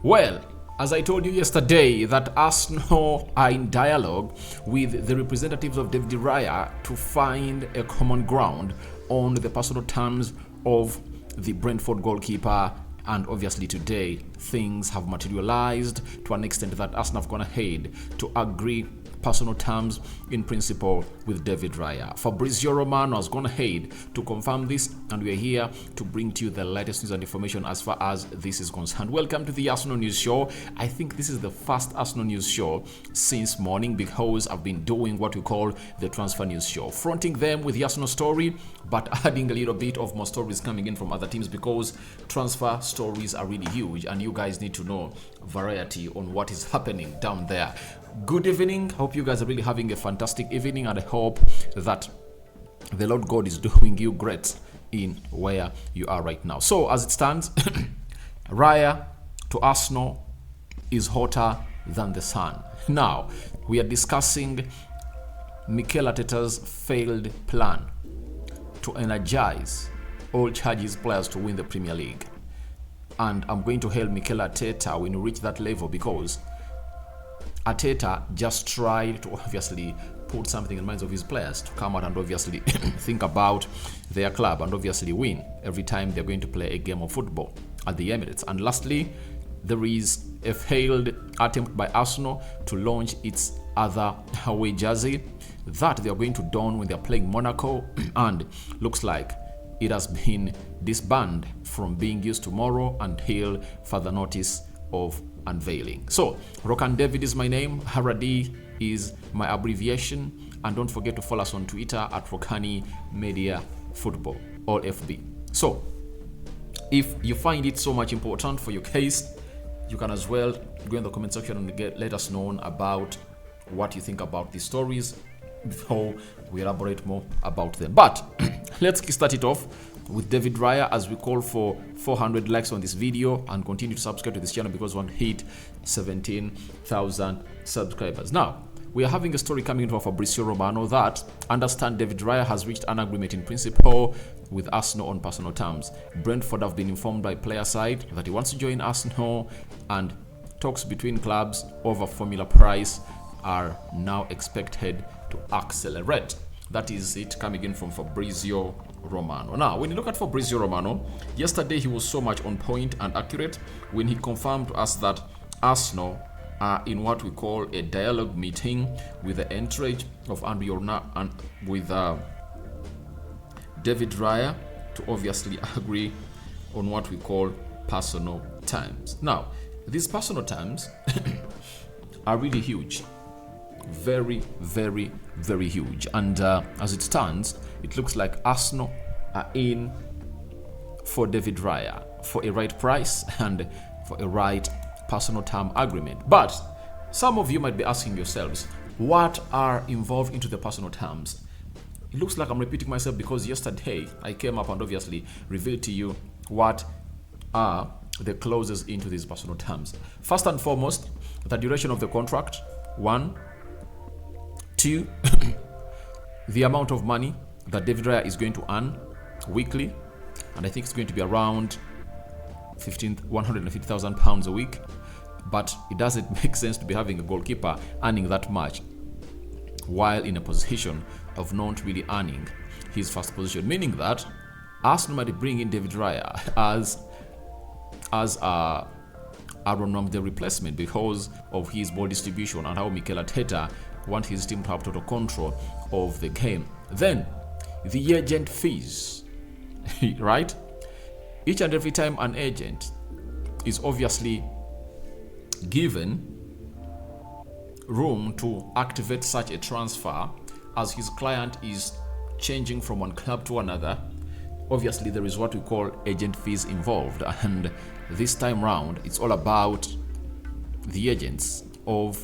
Well, as I told you yesterday, that Arsenal are in dialogue with the representatives of David Raya to find a common ground on the personal terms of the Brentford goalkeeper. And obviously today, things have materialized to an extent that Arsenal have gone ahead to agree personal terms in principle with David Raya. Fabrizio Romano has gone ahead to confirm this, and we are here to bring to you the latest news and information as far as this is concerned. Welcome to the Arsenal News Show. I think this is the first Arsenal News Show since morning because I've been doing what we call the Transfer News Show, fronting them with the Arsenal story, but adding a little bit of more stories coming in from other teams because transfer stories are really huge and you guys need to know variety on what is happening down there. Good evening. Hope you guys are really having a fantastic evening, and I hope that the Lord God is doing you great in where you are right now. So as it stands, Raya to Arsenal is hotter than the sun. Now, we are discussing Mikel Arteta's failed plan to energize all charges players to win the Premier League. And I'm going to hail Mikel Arteta when we reach that level, because Arteta just tried to obviously put something in the minds of his players to come out and obviously think about their club and obviously win every time they're going to play a game of football at the Emirates. And lastly, there is a failed attempt by Arsenal to launch its other away jersey that they are going to don when they're playing Monaco, and looks like it has been disbanded from being used tomorrow until further notice of unveiling. So, Rokani David is my name, Haradi is my abbreviation, and don't forget to follow us on Twitter at Rokani Media Football, all FB. So, if you find it so much important for your case, you can as well go in the comment section and let us know about what you think about these stories before we elaborate more about them. But let's start it off with David Raya as we call for 400 likes on this video and continue to subscribe to this channel because we want to hit 17,000 subscribers. Now, we are having a story coming in from Fabrizio Romano that understand David Raya has reached an agreement in principle with Arsenal on personal terms. Brentford have been informed by player side that he wants to join Arsenal, and talks between clubs over formula price are now expected to accelerate. That is it coming in from Fabrizio Romano. Now, when you look at Fabrizio Romano, yesterday he was so much on point and accurate when he confirmed to us that Arsenal are in what we call a dialogue meeting with the entourage of Andy Orna and with David Raya to obviously agree on what we call personal terms. Now, these personal terms are really huge. Very, very, very huge. And as it stands, it looks like Arsenal are in for David Raya for a right price and for a right personal term agreement. But some of you might be asking yourselves, what are involved into the personal terms? It looks like I'm repeating myself because yesterday I came up and obviously revealed to you what are the clauses into these personal terms. First and foremost, the duration of the contract, 1. 2, the amount of money that David Raya is going to earn weekly, and I think it's going to be around £150,000 a week. But it doesn't make sense to be having a goalkeeper earning that much while in a position of not really earning his first position, meaning that Arsenal might bring in David Raya as the replacement because of his ball distribution and how Mikel Arteta want his team to have total control of the game. Then, the agent fees, right? Each and every time an agent is obviously given room to activate such a transfer as his client is changing from one club to another, obviously there is what we call agent fees involved. And this time round, it's all about the agents of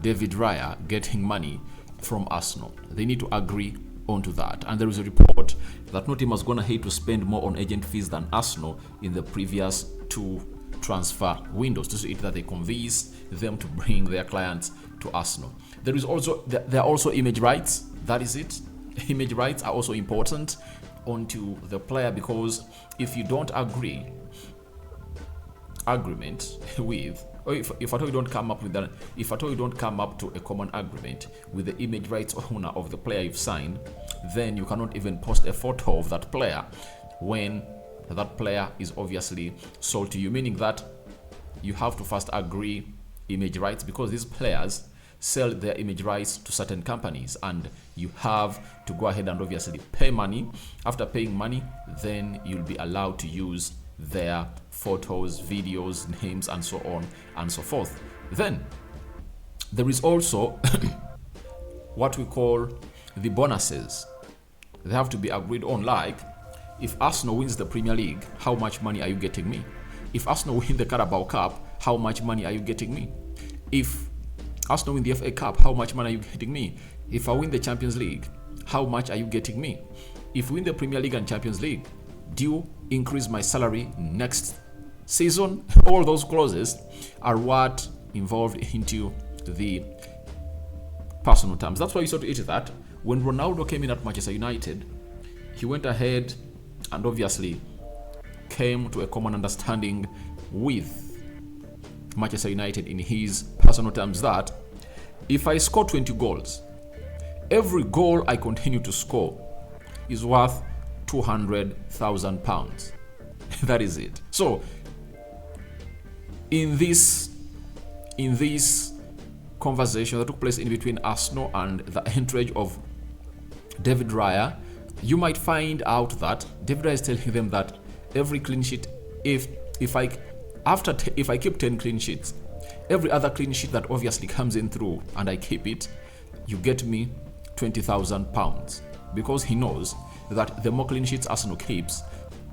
David Raya getting money from Arsenal. They need to agree onto that. And there is a report that no team has gone ahead to spend more on agent fees than Arsenal in the previous 2 transfer windows, to see that they convince them to bring their clients to Arsenal. There are also image rights. That is it. Image rights are also important onto the player, because if you don't agree agreement with, or if at all you don't come up with that, if at all you don't come up to a common agreement with the image rights owner of the player you've signed, then you cannot even post a photo of that player when that player is obviously sold to you, meaning that you have to first agree image rights, because these players sell their image rights to certain companies, and you have to go ahead and obviously pay money. After paying money, then you'll be allowed to use their photos, videos, names, and so on and so forth. Then there is also what we call the bonuses. They have to be agreed on, like if Arsenal wins the Premier League, how much money are you getting me? If Arsenal win the Carabao Cup, how much money are you getting me? If Arsenal win the FA Cup, how much money are you getting me? If I win the Champions League, how much are you getting me? If we win the Premier League and Champions League, do you increase my salary next season? All those clauses are what involved into the personal terms. That's why you saw to it that when Ronaldo came in at Manchester United, he went ahead and obviously came to a common understanding with Manchester United in his personal terms that if I score 20 goals, every goal I continue to score is worth £200,000. That is it. So in this conversation that took place in between Arsenal and the entourage of David Raya, you might find out that David Raya is telling them that every clean sheet, if I keep 10 clean sheets, every other clean sheet that obviously comes in through and I keep it, you get me £20,000, because he knows that the more clean sheets Arsenal keeps,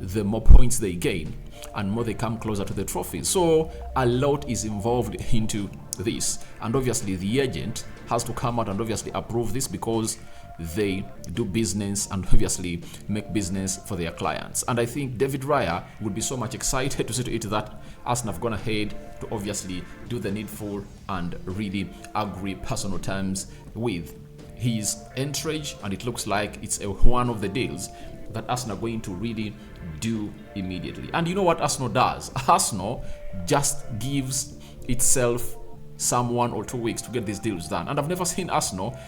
the more points they gain and more they come closer to the trophy. So a lot is involved into this, and obviously the agent has to come out and obviously approve this, because they do business and obviously make business for their clients. And I think David Raya would be so much excited to see to it that Arsenal have gone ahead to obviously do the needful and really agree personal terms with his entourage, and it looks like it's one of the deals that Arsenal are going to really do immediately. And you know what Arsenal does? Arsenal just gives itself some 1 or 2 weeks to get these deals done. And I've never seen Arsenal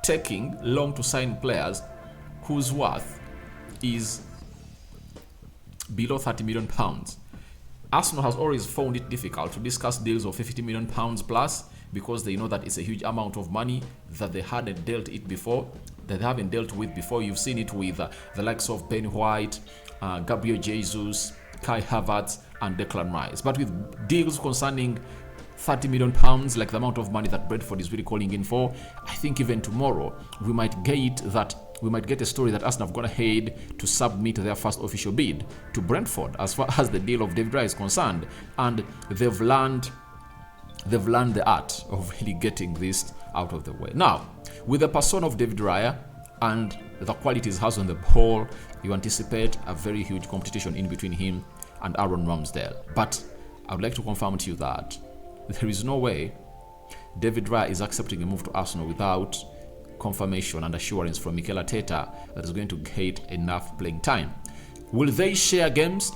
taking long to sign players whose worth is below £30 million. Arsenal has always found it difficult to discuss deals of £50 million plus, because they know that it's a huge amount of money that they hadn't dealt it before, that they haven't dealt with before. You've seen it with the likes of Ben White, Gabriel Jesus, Kai Havertz, and Declan Rice. But with deals concerning £30 million, like the amount of money that Brentford is really calling in for, I think even tomorrow we might get a story that Arsenal have gone ahead to submit their first official bid to Brentford as far as the deal of David Raya is concerned, and they've learned the art of really getting this out of the way. Now, with the persona of David Raya and the qualities he has on the ball, you anticipate a very huge competition in between him and Aaron Ramsdale. But I would like to confirm to you that there is no way David Raya is accepting a move to Arsenal without confirmation and assurance from Mikel Arteta that is going to get enough playing time. Will they share games?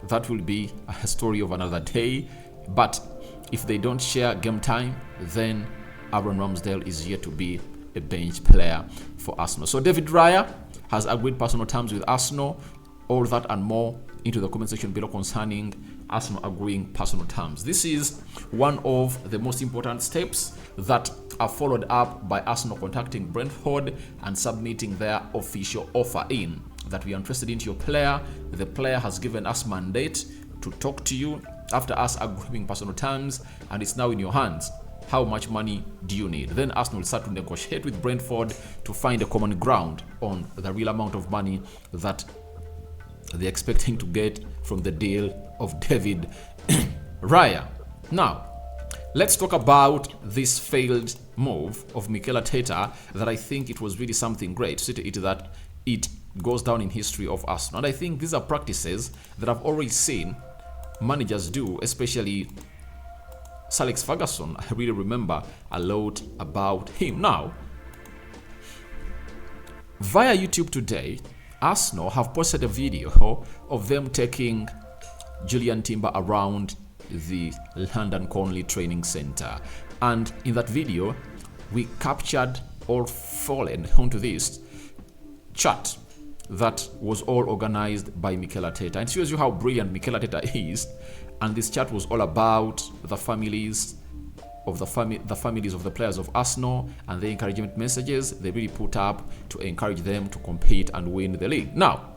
That will be a story of another day. But if they don't share game time, then Aaron Ramsdale is here to be a bench player for Arsenal. So David Raya has agreed personal terms with Arsenal. All that and more into the comment section below concerning Arsenal agreeing personal terms. This is one of the most important steps that are followed up by Arsenal contacting Brentford and submitting their official offer in that we are interested in your player. The player has given us mandate to talk to you after us agreeing personal terms, and it's now in your hands. How much money do you need? Then Arsenal will start to negotiate with Brentford to find a common ground on the real amount of money that they're expecting to get from the deal of David Raya. Now, let's talk about this failed move of Mikel Arteta, that I think it was really something great to see to it that it goes down in history of Arsenal. And I think these are practices that I've already seen managers do, especially Sir Alex Ferguson. I really remember a lot about him. Now, via YouTube today, Arsenal have posted a video of them taking Julian Timber around the London Conley Training Center. And in that video, we captured or fallen onto this chat that was all organized by Mikel Arteta. And it shows you how brilliant Mikel Arteta is. And this chat was all about the families of the families of the players of Arsenal and the encouragement messages they really put up to encourage them to compete and win the league. Now,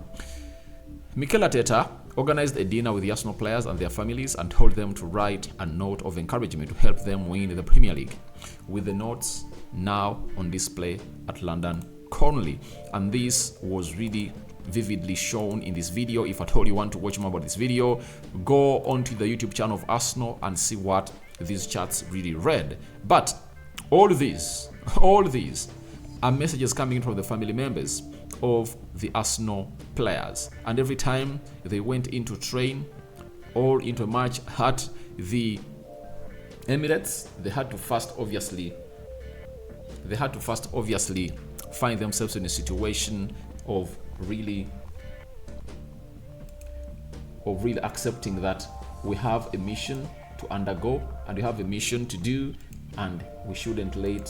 Mikel Arteta organized a dinner with the Arsenal players and their families and told them to write a note of encouragement to help them win the Premier League, with the notes now on display at London Conley. And this was really vividly shown in this video. If at all you want to watch more about this video, go onto the YouTube channel of Arsenal and see what these chats really read. But all these are messages coming from the family members of the Arsenal players, and every time they went into train or into a match at the Emirates, they had to first obviously find themselves in a situation of really accepting that we have a mission to undergo and we have a mission to do, and we shouldn't really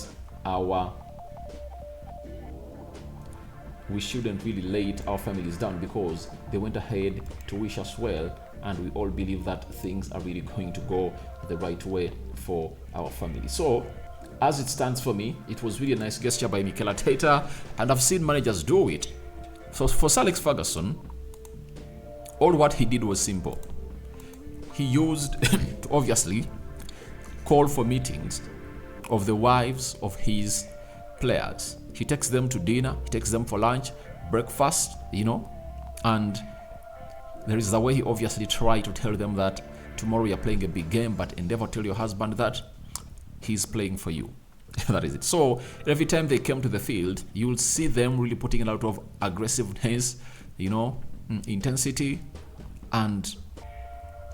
let our families down, because they went ahead to wish us well, and we all believe that things are really going to go the right way for our family. So as it stands for me, it was really a nice gesture by Mikel Arteta, and I've seen managers do it. So for Sir Alex Ferguson, all what he did was simple. He used to obviously call for meetings of the wives of his players. He takes them to dinner, he takes them for lunch, breakfast, and there is a way he obviously tried to tell them that tomorrow you're playing a big game, but endeavor to tell your husband that he's playing for you. That is it. So every time they came to the field, you'll see them really putting a lot of aggressiveness, intensity, and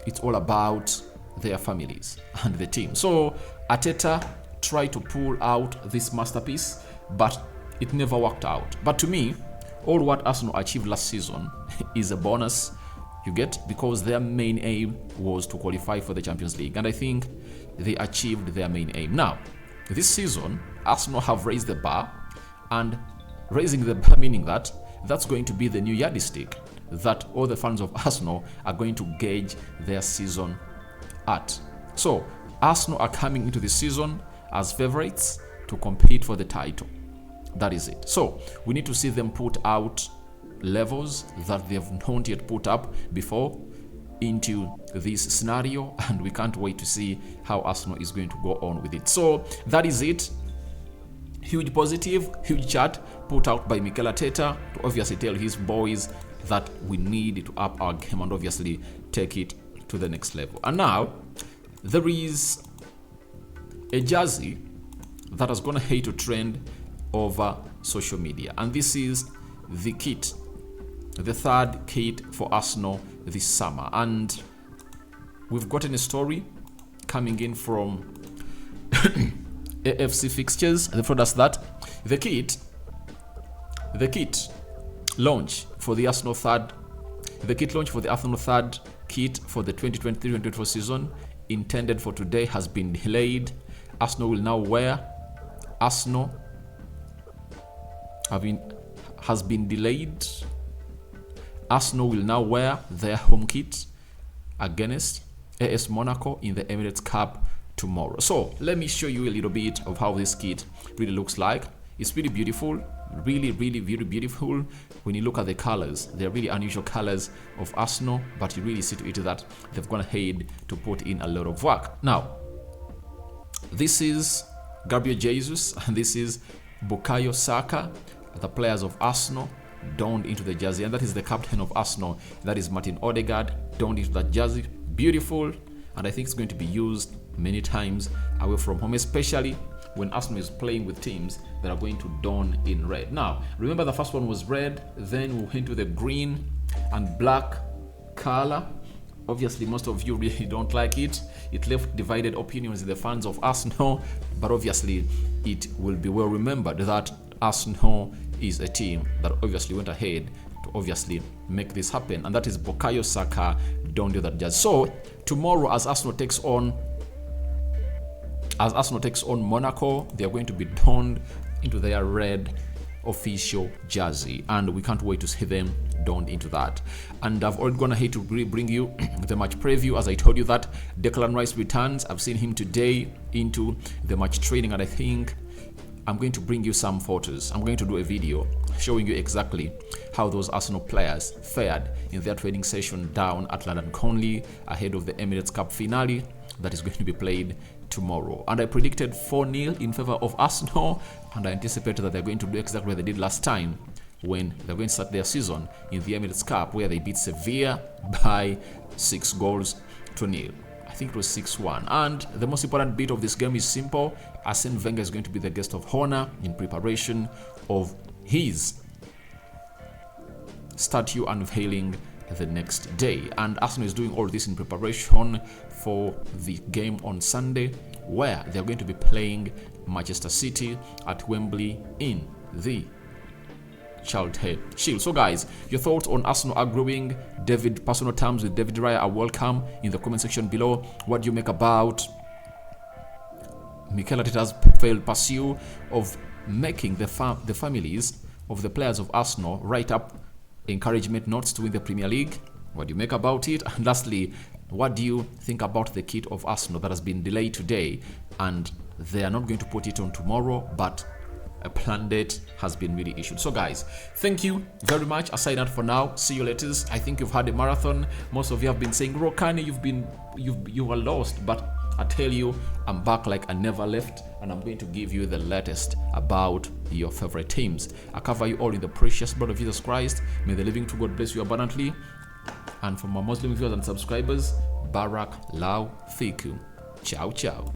it's all about their families and the team. So Arteta tried to pull out this masterpiece, but it never worked out. But to me, all what Arsenal achieved last season is a bonus, you get, because their main aim was to qualify for the Champions League, and I think they achieved their main aim. Now, this season, Arsenal have raised the bar, and raising the bar meaning that that's going to be the new yardstick that all the fans of Arsenal are going to gauge their season at. So Arsenal are coming into this season as favorites to compete for the title. That is it. So we need to see them put out levels that they have not yet put up before into this scenario, and we can't wait to see how Arsenal is going to go on with it. So that is it. Huge positive, huge chat put out by Mikel Arteta to obviously tell his boys that we need to up our game and obviously take it to the next level. And now there is a jersey that is going to hate to trend over social media, and this is the kit, the third kit for Arsenal this summer. And we've gotten a story coming in from AFC Fixtures. They've told us that the kit launch for the Arsenal third kit for the 2023-2024 season, intended for today, has been delayed. Arsenal will now wear has been delayed. Arsenal will now wear their home kit against AS Monaco in the Emirates Cup tomorrow. So let me show you a little bit of how this kit really looks like. It's really beautiful, really very beautiful. When you look at the colors, they're really unusual colors of Arsenal, but you really see to it that they've gone ahead to put in a lot of work. Now, this is Gabriel Jesus and this is Bukayo Saka, the players of Arsenal donned into the jersey, and that is the captain of Arsenal, that is Martin Odegaard, donned into that jersey. Beautiful, and I think it's going to be used many times away from home, especially when Arsenal is playing with teams that are going to don in red. Now, remember the first one was red, then we went to the green and black color. Obviously, most of you really don't like it. It left divided opinions in the fans of Arsenal, but obviously it will be well remembered that Arsenal is a team that obviously went ahead to obviously make this happen, and that is Bukayo Saka donned that jersey. So tomorrow, as Arsenal takes on Monaco, they are going to be donned into their red official jersey, and we can't wait to see them donned into that. And I've already gone ahead to bring you the match preview. As I told you that Declan Rice returns, I've seen him today into the match training, and I think I'm going to bring you some photos. I'm going to do a video showing you exactly how those Arsenal players fared in their training session down at London Conley ahead of the Emirates Cup finale that is going to be played tomorrow. And I predicted 4-0 in favor of Arsenal, and I anticipate that they're going to do exactly what they did last time when they're going to start their season in the Emirates Cup, where they beat Sevilla by 6-0. I think it was 6-1. And the most important bit of this game is simple. Arsene Wenger is going to be the guest of honor in preparation of his statue unveiling the next day. And Arsenal is doing all this in preparation for the game on Sunday, where they're going to be playing Manchester City at Wembley in the Childhood Shield. So guys, your thoughts on Arsenal arguing personal terms with David Raya are welcome in the comment section below. What do you make about Mikel Arteta's failed pursuit of making the families of the players of Arsenal write up encouragement notes to win the Premier League? What do you make about it? And lastly, what do you think about the kit of Arsenal that has been delayed today, and they are not going to put it on tomorrow, but a planned date has been really issued? So guys, thank you very much. I sign out for now. See you later. I think you've had a marathon. Most of you have been saying, Rokani, you were lost, but I tell you, I'm back like I never left, and I'm going to give you the latest about your favorite teams. I cover you all in the precious blood of Jesus Christ. May the living true God bless you abundantly. And for my Muslim viewers and subscribers, Barak Lau Fiku. Ciao, ciao.